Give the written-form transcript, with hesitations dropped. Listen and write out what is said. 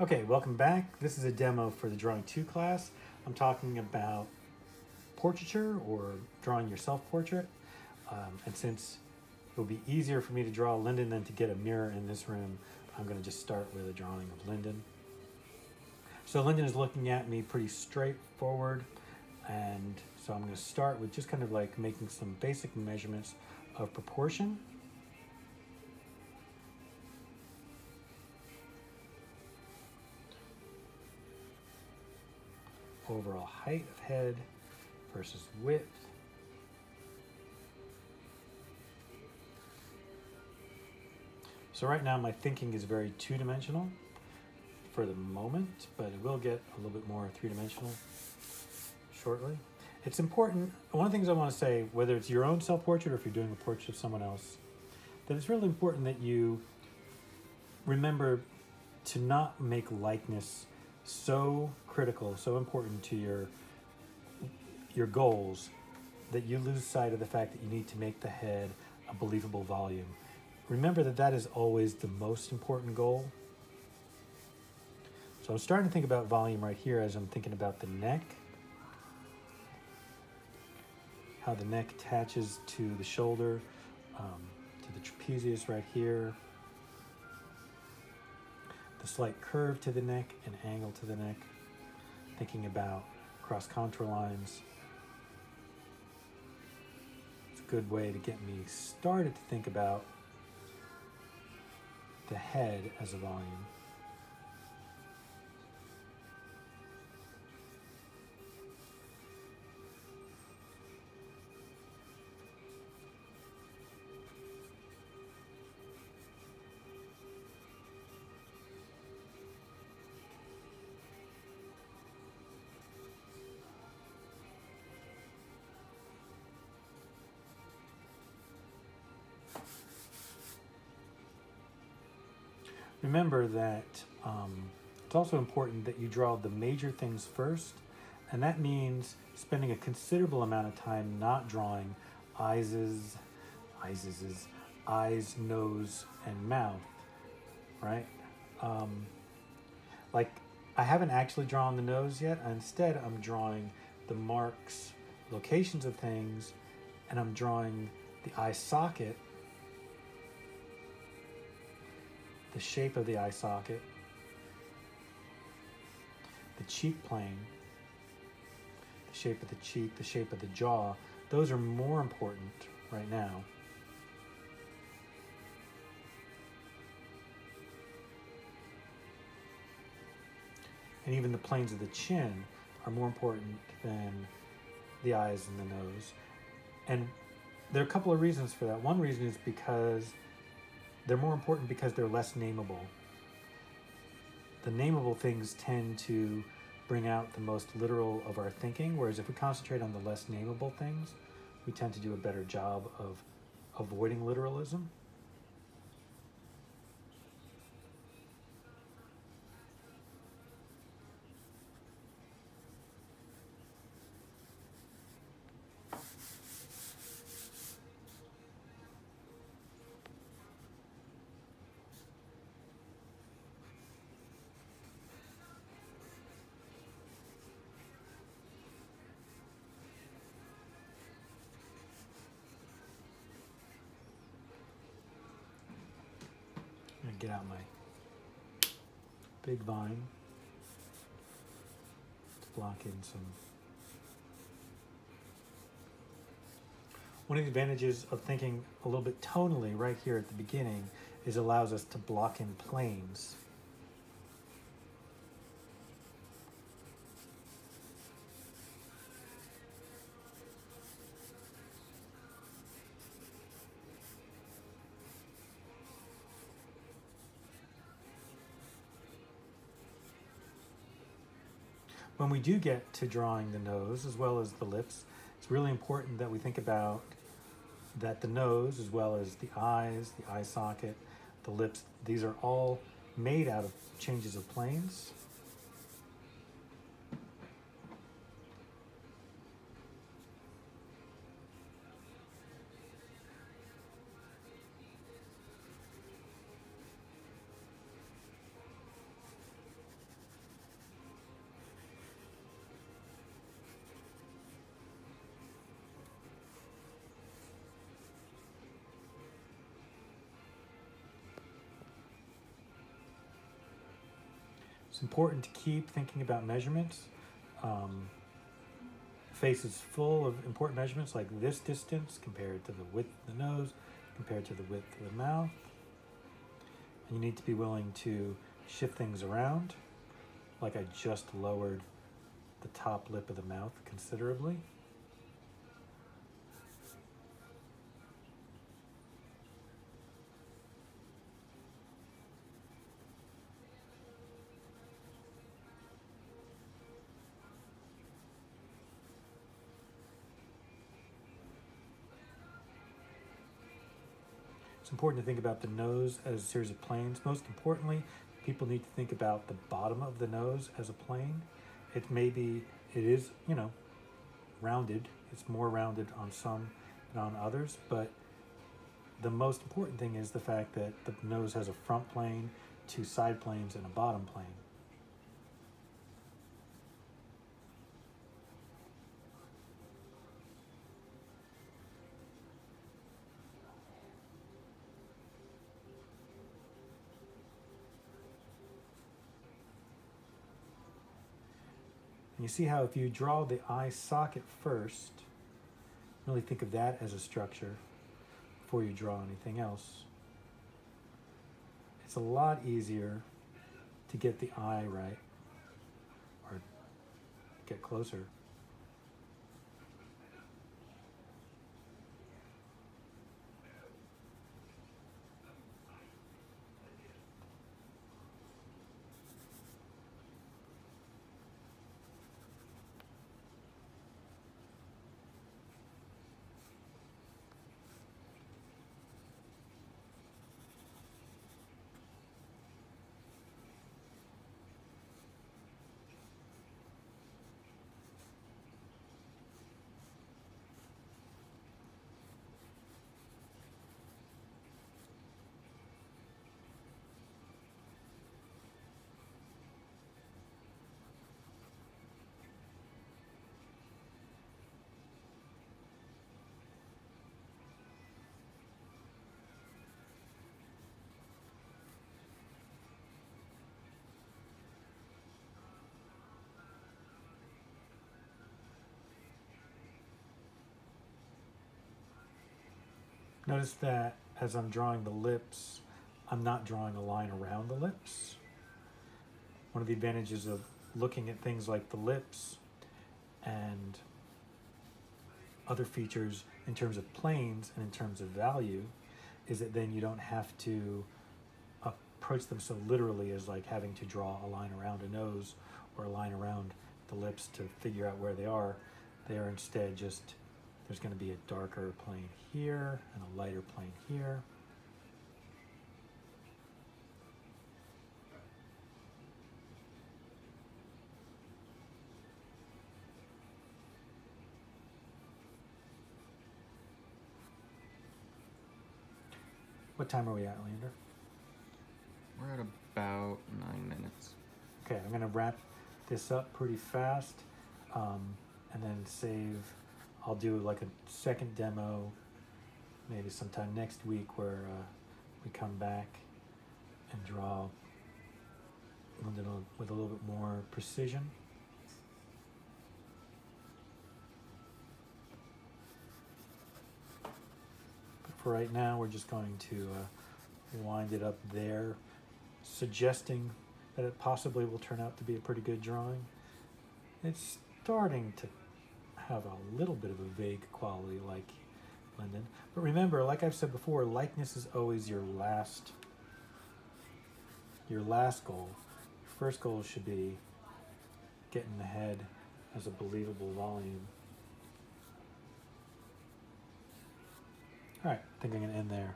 Okay, welcome back. This is a demo for the Drawing 2 class. I'm talking about portraiture or drawing your self-portrait. And since it will be easier for me to draw Lyndon than to get a mirror in this room, I'm going to just start with a drawing of Lyndon. So Lyndon is looking at me pretty straightforward, and so I'm going to start with just kind of like making some basic measurements of proportion. Overall height of head versus width. So right now my thinking is very two-dimensional for the moment, but it will get a little bit more three-dimensional shortly. It's important, one of the things I want to say, whether it's your own self-portrait or if you're doing a portrait of someone else, that it's really important that you remember to not make likeness so critical, so important to your goals that you lose sight of the fact that you need to make the head a believable volume. Remember that that is always the most important goal. So I'm starting to think about volume right here as I'm thinking about the neck, how the neck attaches to the shoulder, to the trapezius right here, the slight curve to the neck and angle to the neck, thinking about cross contour lines. It's a good way to get me started to think about the head as a volume. Remember that it's also important that you draw the major things first, and that means spending a considerable amount of time not drawing eyes, nose, and mouth, right? Like I haven't actually drawn the nose yet. Instead, I'm drawing the marks, locations of things, and I'm drawing the eye socket, the shape of the eye socket, the cheek plane, the shape of the cheek, the shape of the jaw. Those are more important right now. And even the planes of the chin are more important than the eyes and the nose. And there are a couple of reasons for that. One reason is because they're more important because they're less nameable. The nameable things tend to bring out the most literal of our thinking, whereas if we concentrate on the less nameable things, we tend to do a better job of avoiding literalism. I'm gonna get out my big vine to block in some. One of the advantages of thinking a little bit tonally right here at the beginning is it allows us to block in planes. When we do get to drawing the nose as well as the lips, it's really important that we think about that the nose as well as the eyes, the eye socket, the lips, these are all made out of changes of planes. It's important to keep thinking about measurements. Face is full of important measurements like this distance compared to the width of the nose, compared to the width of the mouth. And you need to be willing to shift things around, like I just lowered the top lip of the mouth considerably. It's important to think about the nose as a series of planes. Most importantly, people need to think about the bottom of the nose as a plane. It is, rounded. It's more rounded on some than on others, but the most important thing is the fact that the nose has a front plane, two side planes, and a bottom plane. And you see how if you draw the eye socket first, really think of that as a structure before you draw anything else. It's a lot easier to get the eye right or get closer. Notice that as I'm drawing the lips, I'm not drawing a line around the lips. One of the advantages of looking at things like the lips and other features in terms of planes and in terms of value is that then you don't have to approach them so literally as like having to draw a line around a nose or a line around the lips to figure out where they are. They are instead just, there's going to be a darker plane here and a lighter plane here. What time are we at, Leander? We're at about 9 minutes. Okay, I'm going to wrap this up pretty fast and then save. I'll do like a second demo maybe sometime next week where we come back and draw with a little bit more precision. But for right now, we're just going to wind it up there, suggesting that it possibly will turn out to be a pretty good drawing. It's starting to have a little bit of a vague quality like Linden. But remember, like I've said before, likeness is always your last goal. Your first goal should be getting the head as a believable volume. All right, I think I'm going to end there.